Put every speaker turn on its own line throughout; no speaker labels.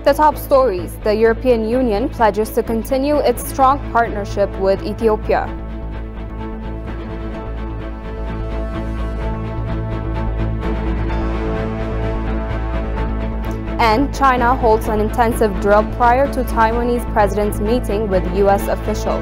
The top stories: the European Union pledges to continue its strong partnership with Ethiopia. And China holds an intensive drill prior to Taiwanese president's meeting with U.S. official.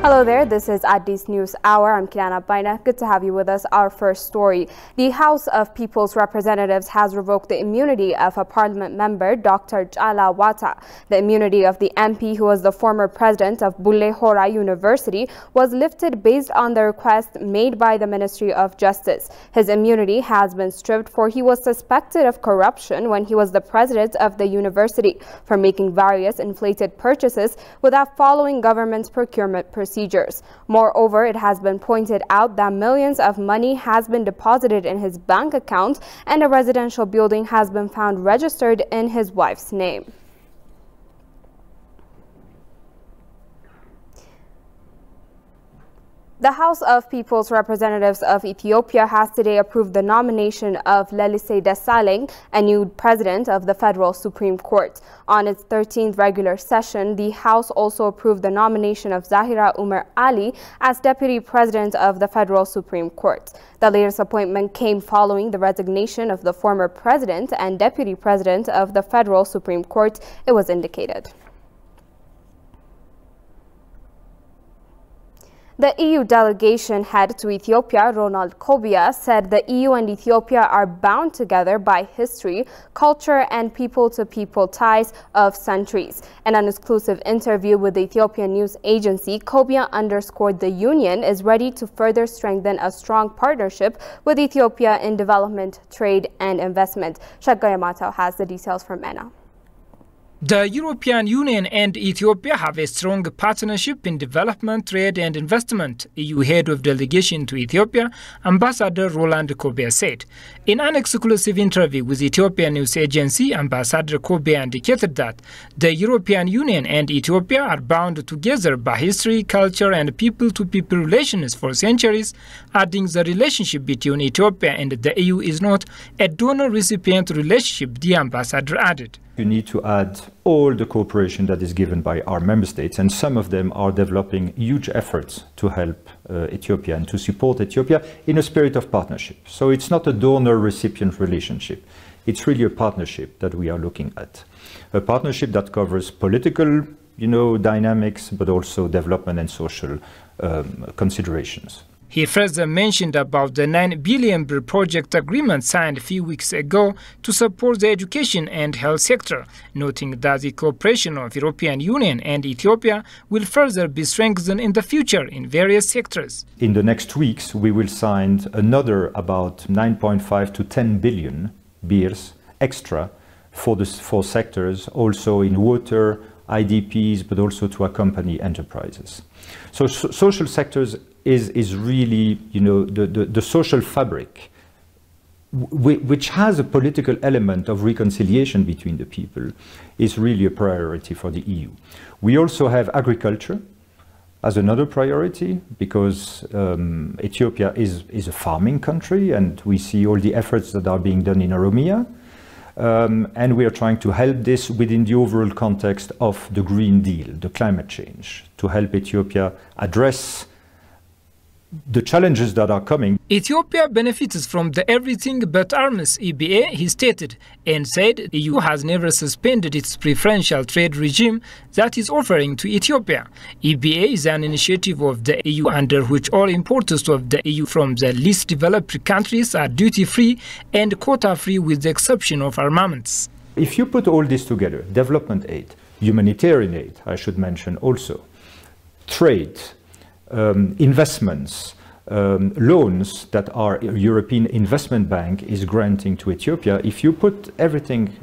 Hello there, this is Addis News Hour. I'm Kirana Baina. Good to have you with us. Our first story. The House of People's Representatives has revoked the immunity of a parliament member, Dr. Chala Wata. The immunity of the MP, who was the former president of Bulle Hora University, was lifted based on the request made by the Ministry of Justice. His immunity has been stripped for he was suspected of corruption when he was the president of the university for making various inflated purchases without following government's procurement procedures. Moreover, it has been pointed out that millions of money has been deposited in his bank account and a residential building has been found registered in his wife's name. The House of People's Representatives of Ethiopia has today approved the nomination of Lelise Desalegn, a new president of the Federal Supreme Court. On its 13th regular session, the House also approved the nomination of Zahira Umar Ali as deputy president of the Federal Supreme Court. The latest appointment came following the resignation of the former president and deputy president of the Federal Supreme Court, it was indicated. The EU delegation head to Ethiopia, Ronald Kobia, said the EU and Ethiopia are bound together by history, culture, and people-to-people ties of centuries. In an exclusive interview with the Ethiopian news agency, Kobia underscored the union is ready to further strengthen a strong partnership with Ethiopia in development, trade, and investment. Shagaya Matao has the details from MENA.
The European Union and Ethiopia have a strong partnership in development, trade and investment, EU head of delegation to Ethiopia, Ambassador Roland Kobia said. In an exclusive interview with Ethiopian news agency, Ambassador Kobia indicated that the European Union and Ethiopia are bound together by history, culture and people-to-people relations for centuries, adding the relationship between Ethiopia and the EU is not a donor-recipient relationship, the ambassador added.
You need to add all the cooperation that is given by our member states, and some of them are developing huge efforts to help Ethiopia and to support Ethiopia in a spirit of partnership. So it's not a donor-recipient relationship. It's really a partnership that we are looking at. A partnership that covers political, dynamics, but also development and social considerations.
He further mentioned about the 9 billion birr project agreement signed a few weeks ago to support the education and health sector, noting that the cooperation of European Union and Ethiopia will further be strengthened in the future in various sectors.
In the next weeks, we will sign another about 9.5 to 10 billion birrs extra for sectors, also in water, IDPs, but also to accompany enterprises. So social sectors is really, the social fabric, which has a political element of reconciliation between the people, is really a priority for the EU. We also have agriculture as another priority, because Ethiopia is a farming country, and we see all the efforts that are being done in Oromia. And we are trying to help this within the overall context of the Green Deal, the climate change, to help Ethiopia address the challenges that are coming.
Ethiopia benefits from the Everything But Arms EBA, he stated, and said the EU has never suspended its preferential trade regime that is offering to Ethiopia. EBA is an initiative of the EU under which all imports of the EU from the least developed countries are duty-free and quota-free with the exception of armaments.
If you put all this together, development aid, humanitarian aid, I should mention also, trade, investments, loans that our European Investment Bank is granting to Ethiopia, if you put everything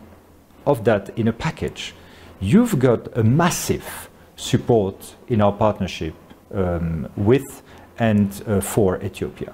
of that in a package, you've got a massive support in our partnership with and for Ethiopia.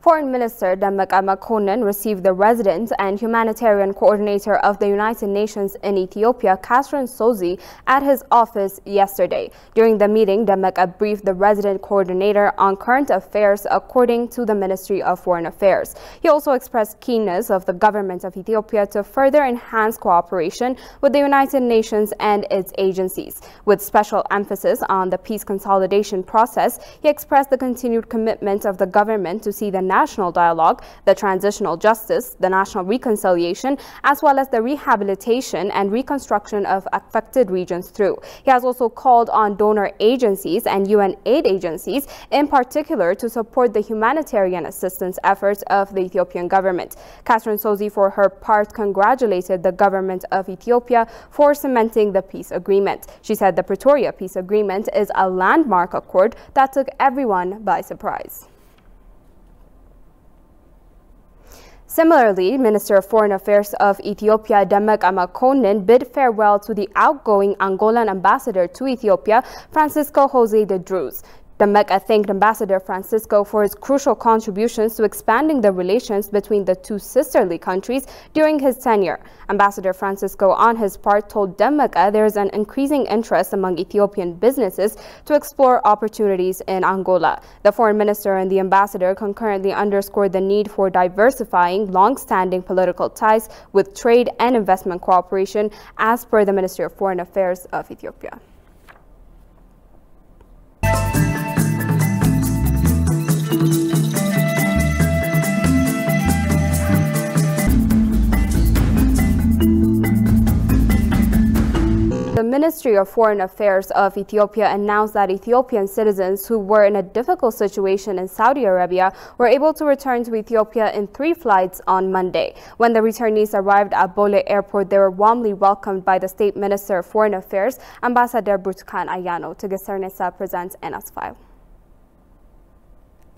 Foreign Minister Dammaqaa Mokonnin received the resident and humanitarian coordinator of the United Nations in Ethiopia, Catherine Sozzi, at his office yesterday. During the meeting, Dammaqaa briefed the resident coordinator on current affairs according to the Ministry of Foreign Affairs. He also expressed keenness of the government of Ethiopia to further enhance cooperation with the United Nations and its agencies. With special emphasis on the peace consolidation process, he expressed the continued commitment of the government to see the national dialogue, the transitional justice, the national reconciliation, as well as the rehabilitation and reconstruction of affected regions through. He has also called on donor agencies and UN aid agencies in particular to support the humanitarian assistance efforts of the Ethiopian government. Catherine Sozzi, for her part, congratulated the government of Ethiopia for cementing the peace agreement. She said the Pretoria Peace Agreement is a landmark accord that took everyone by surprise. Similarly, Minister of Foreign Affairs of Ethiopia, Dammaqaa Mokonnin, bid farewell to the outgoing Angolan ambassador to Ethiopia, Francisco Jose de Druz. Dammaqaa thanked Ambassador Francisco for his crucial contributions to expanding the relations between the two sisterly countries during his tenure. Ambassador Francisco, on his part, told Dammaqaa there is an increasing interest among Ethiopian businesses to explore opportunities in Angola. The foreign minister and the ambassador concurrently underscored the need for diversifying long-standing political ties with trade and investment cooperation, as per the Ministry of Foreign Affairs of Ethiopia. The Ministry of Foreign Affairs of Ethiopia announced that Ethiopian citizens who were in a difficult situation in Saudi Arabia were able to return to Ethiopia in 3 flights on Monday. When the returnees arrived at Bole Airport, they were warmly welcomed by the State Minister of Foreign Affairs, Ambassador Burtukan Ayano. Tigasarnesa presents Anna's file.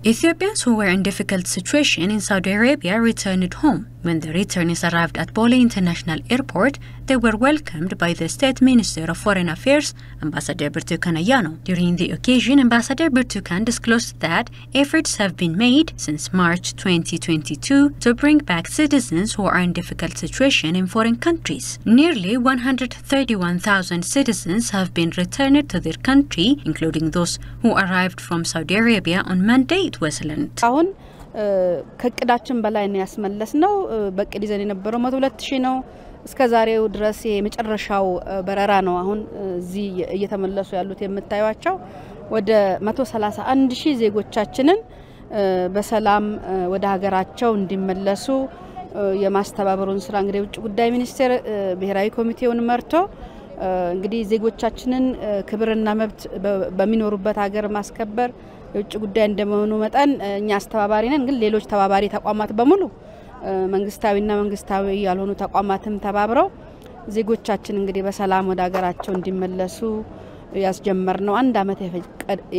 Ethiopians who were in difficult situation in Saudi Arabia returned home. When the returnees arrived at Bole International Airport, they were welcomed by the State Minister of Foreign Affairs, Ambassador Burtukan Ayano. During the occasion, Ambassador Burtukan disclosed that efforts have been made since March 2022 to bring back citizens who are in difficult situation in foreign countries. Nearly 131,000 citizens have been returned to their country, including those who arrived from Saudi Arabia on Monday. It was Switzerland.
ከቅዳችን በላይ ነው ያስመለስነው በቅድ ይዘን የነበረው 102,000 ነው እስከዛሬው ድረስ የመጨረሻው በረራ ነው አሁን እዚህ እየተመለሱ ያሉት የምታዩዋቸው ወደ 131,000 ዜጎቻችንን በሰላም ወደ ሀገራቸው እንዲመለሱ የማስተባበሩን ስራ እንግዲህ ውጭ ጉዳይ ሚኒስቴር ብሔራዊ ኮሚቴውን መርቶ እንግዲህ ዜጎቻችንን ክብርና መብት በሚኖሩበት ሀገር ማስከበር የውጭ ጉዳይ እንደመሆኑ መጣን እኛ አስተባባሪ ነን ግን ሌሎች ተባባሪ ተቋማት በሙሉ መንግስታዊና መንግስታዊ ያልሆኑ ተቋማትም ተባብረው ዜጎቻችን እንግዲህ በሰላም ወደ ሀገራቸው እንዲመለሱ ያስጀመርነው አንድ አመት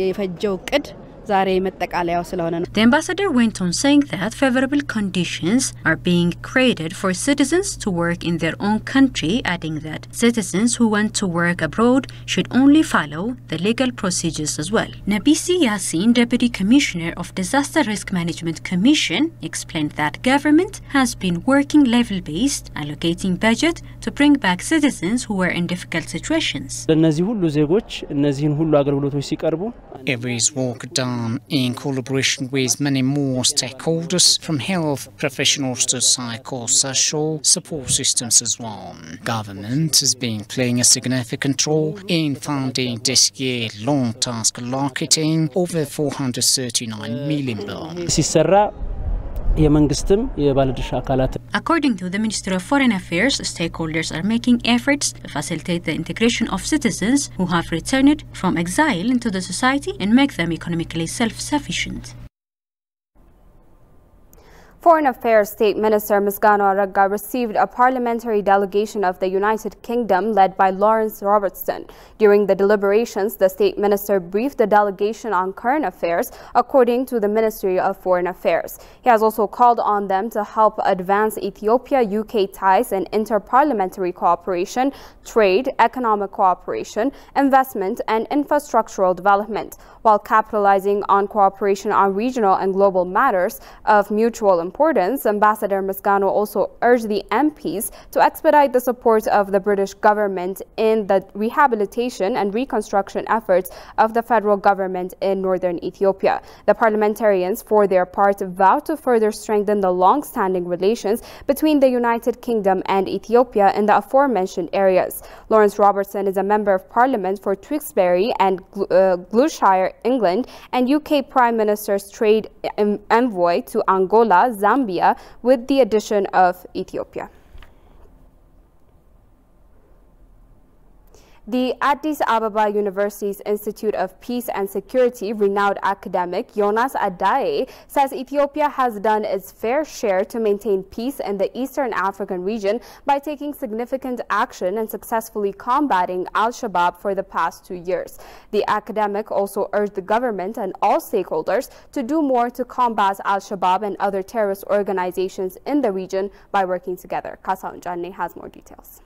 የፈጀው ቅድ
The ambassador went on saying that favorable conditions are being created for citizens to work in their own country, adding that citizens who want to work abroad should only follow the legal procedures as well. Nabisi Yassin, Deputy Commissioner of Disaster Risk Management Commission, explained that government has been working level-based, allocating budget to bring back citizens who were in difficult situations.
Every work done in collaboration with many more stakeholders, from health professionals to psychosocial support systems as well. Government has been playing a significant role in funding this year long task allocating over 439 million.
According to the Ministry of Foreign Affairs, stakeholders are making efforts to facilitate the integration of citizens who have returned from exile into the society and make them economically self-sufficient.
Foreign Affairs State Minister Misgano Aragga received a parliamentary delegation of the United Kingdom led by Lawrence Robertson. During the deliberations, the State Minister briefed the delegation on current affairs, according to the Ministry of Foreign Affairs. He has also called on them to help advance Ethiopia-UK ties and inter-parliamentary cooperation, trade, economic cooperation, investment, and infrastructural development, while capitalizing on cooperation on regional and global matters of mutual importance. Ambassador Misgano also urged the MPs to expedite the support of the British government in the rehabilitation and reconstruction efforts of the federal government in northern Ethiopia. The parliamentarians, for their part, vowed to further strengthen the long-standing relations between the United Kingdom and Ethiopia in the aforementioned areas. Lawrence Robertson is a member of Parliament for Tewkesbury and Gloucestershire, England, and UK Prime Minister's trade envoy to Angola, Zambia, with the addition of Ethiopia. The Addis Ababa University's Institute of Peace and Security renowned academic Jonas Adaye says Ethiopia has done its fair share to maintain peace in the Eastern African region by taking significant action and successfully combating Al-Shabaab for the past 2 years. The academic also urged the government and all stakeholders to do more to combat Al-Shabaab and other terrorist organizations in the region by working together. Kasaun Janne has more details.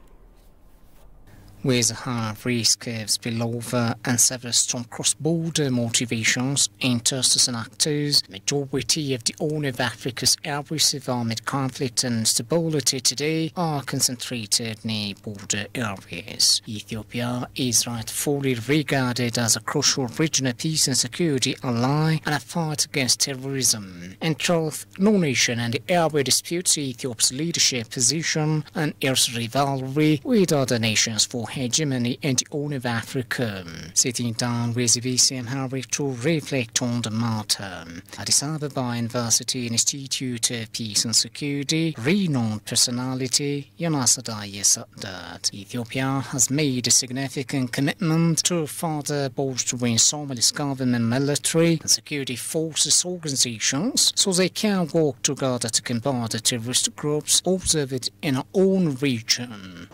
With a high risk of spillover and several strong cross-border motivations, interests and actors, the majority of the Horn of Africa's areas of armed conflict and instability today are concentrated near border areas. Ethiopia is rightfully regarded as a crucial regional peace and security ally and a fight against terrorism. In truth, no nation and the area disputes Ethiopia's leadership position and its rivalry with other nations for hegemony in the Horn of Africa. Sitting down with VCM Harry to reflect on the matter, Addis Ababa University Institute of Peace and Security renowned personality Jonas Adaye said that Ethiopia has made a significant commitment to further bolstering Somali's government, military and security forces organizations so they can work together to combat the terrorist groups observed in our own region.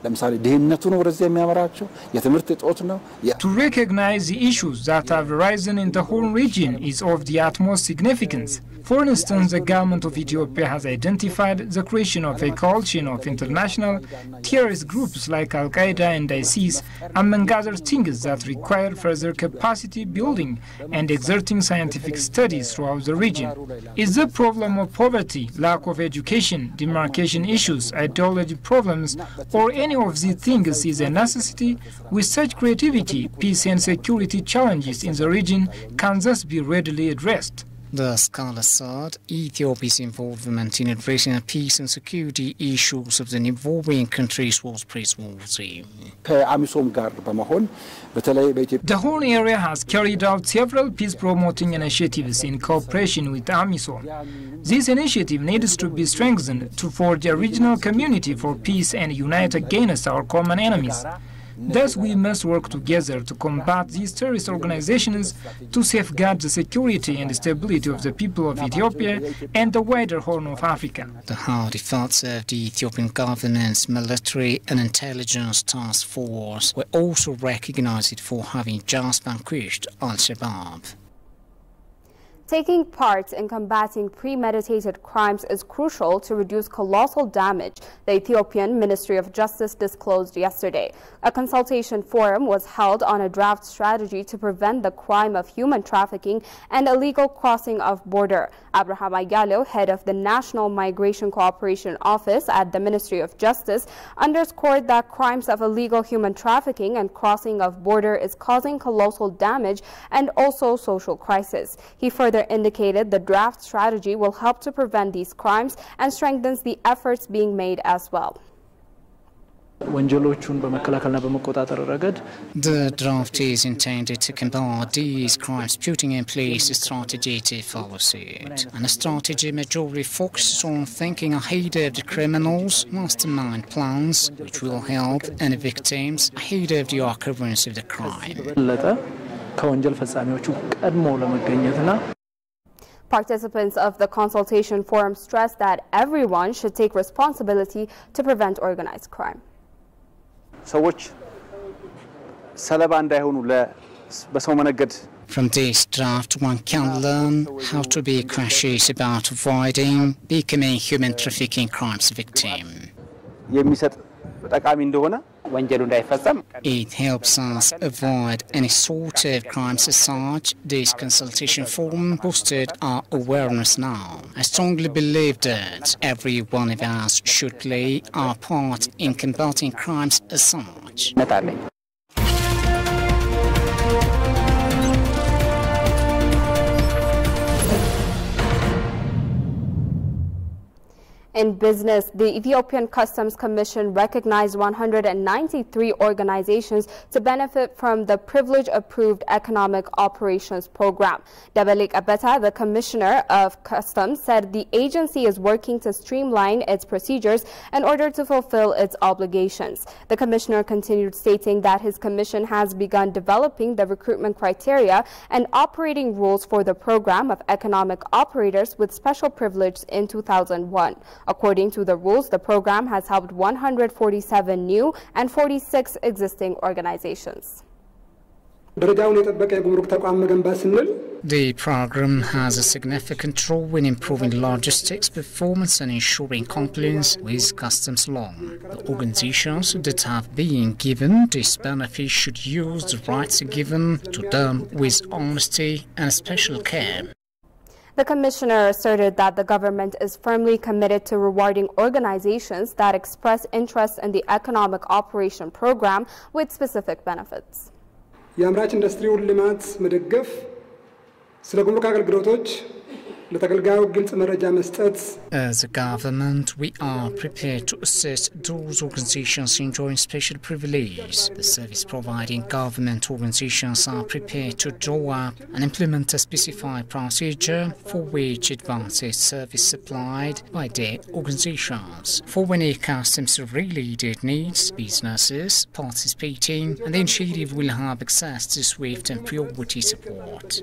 To recognize the issues that have arisen in the whole region is of the utmost significance. For instance, the government of Ethiopia has identified the creation of a coalition of international terrorist groups like Al-Qaeda and ISIS, among other things that require further capacity building and exerting scientific studies throughout the region. Is the problem of poverty, lack of education, demarcation issues, ideology problems, or any of these things is a necessity? With such creativity, peace and security challenges in the region can thus be readily addressed.
The scholar said Ethiopia's involvement in addressing peace and security issues of the neighboring countries was praiseworthy.
The whole area has carried out several peace-promoting initiatives in cooperation with AMISOM. This initiative needs to be strengthened to forge a regional community for peace and unite against our common enemies. Thus, we must work together to combat these terrorist organizations to safeguard the security and stability of the people of Ethiopia and the wider Horn of Africa.
The hard efforts of the Ethiopian government's military and intelligence task force were also recognized for having just vanquished Al-Shabaab.
Taking part in combating premeditated crimes is crucial to reduce colossal damage, the Ethiopian Ministry of Justice disclosed yesterday. A consultation forum was held on a draft strategy to prevent the crime of human trafficking and illegal crossing of border. Abraham Ayalo, head of the National Migration Cooperation Office at the Ministry of Justice, underscored that crimes of illegal human trafficking and crossing of border is causing colossal damage and also social crisis. He further indicated the draft strategy will help to prevent these crimes and strengthens the efforts being made as well.
The draft is intended to combat these crimes, putting in place a strategy to follow it. And a strategy majorly focuses on thinking ahead of the criminals, mastermind plans, which will help any victims ahead of the occurrence of the crime.
Participants of the consultation forum stressed that everyone should take responsibility to prevent organized crime.
From this draft, one can learn how to be cautious about avoiding becoming human trafficking crimes victim. It helps us avoid any sort of crimes as such. This consultation forum boosted our awareness now. I strongly believe that every one of us should play our part in combating crimes as such.
In business, the Ethiopian Customs Commission recognized 193 organizations to benefit from the privilege-approved economic operations program. Dabalik Abeta, the Commissioner of Customs, said the agency is working to streamline its procedures in order to fulfill its obligations. The Commissioner continued stating that his commission has begun developing the recruitment criteria and operating rules for the program of economic operators with special privilege in 2001. According to the rules, the program has helped 147 new and 46 existing organizations.
The program has a significant role in improving logistics performance and ensuring compliance with customs law. The organizations that have been given this benefit should use the rights given to them with honesty and special care.
The Commissioner asserted that the government is firmly committed to rewarding organizations that express interest in the economic operation program with specific benefits.
As a government, we are prepared to assist those organizations enjoying special privileges. The service-providing government organizations are prepared to draw up and implement a specified procedure for which advances service supplied by their organizations. For any customs-related needs, businesses participating and the initiative will have access to swift and priority support.